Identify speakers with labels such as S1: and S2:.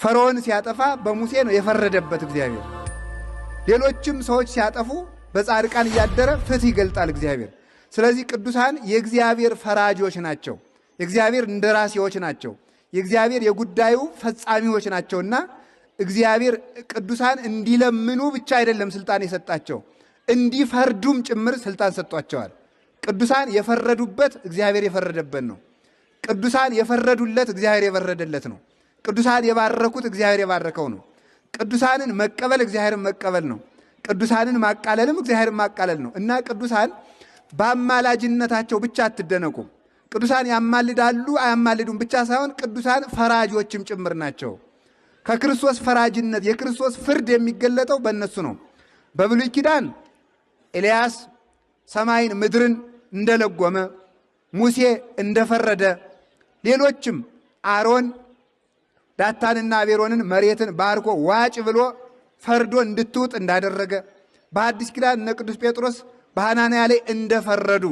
S1: ፈርዖን ሲያጠፋ በሙሴ ነው የፈረደበት እግዚአብሔር። ሌሎችም ሰዎች ሲያጠፉ በጻድቃን እያደረ ፍትህ ይገልጣል እግዚአብሔር። ስለዚህ ቅዱሳን የእግዚአብሔር ፈራጆች ናቸው፣ የእግዚአብሔር እንደራሴዎች ናቸው፣ የእግዚአብሔር የጉዳዩ ፈጻሚዎች ናቸውና እግዚአብሔር ቅዱሳን እንዲለምኑ ብቻ አይደለም ስልጣን የሰጣቸው፣ እንዲፈርዱም ጭምር ስልጣን ሰጥቷቸዋል። ቅዱሳን የፈረዱበት እግዚአብሔር የፈረደበት ነው። ቅዱሳን የፈረዱለት እግዚአብሔር የፈረደለት ነው። ቅዱሳን የባረኩት እግዚአብሔር የባረከው ነው። ቅዱሳንን መቀበል እግዚአብሔርን መቀበል ነው። ቅዱሳንን ማቃለልም እግዚአብሔርን ማቃለል ነው እና ቅዱሳን በአማላጅነታቸው ብቻ አትደነቁ። ቅዱሳን ያማልዳሉ አያማልዱም ብቻ ሳይሆን ቅዱሳን ፈራጆችም ጭምር ናቸው። ከክርስቶስ ፈራጅነት የክርስቶስ ፍርድ የሚገለጠው በእነሱ ነው። በብሉይ ኪዳን ኤልያስ ሰማይን ምድርን እንደለጎመ፣ ሙሴ እንደፈረደ፣ ሌሎችም አሮን ዳታንና አቤሮንን መሬትን ባርኮ ዋጭ ብሎ ፈርዶ እንድትውጥ እንዳደረገ፣ በአዲስ ኪዳን እነ ቅዱስ ጴጥሮስ በሐናንያ ላይ እንደፈረዱ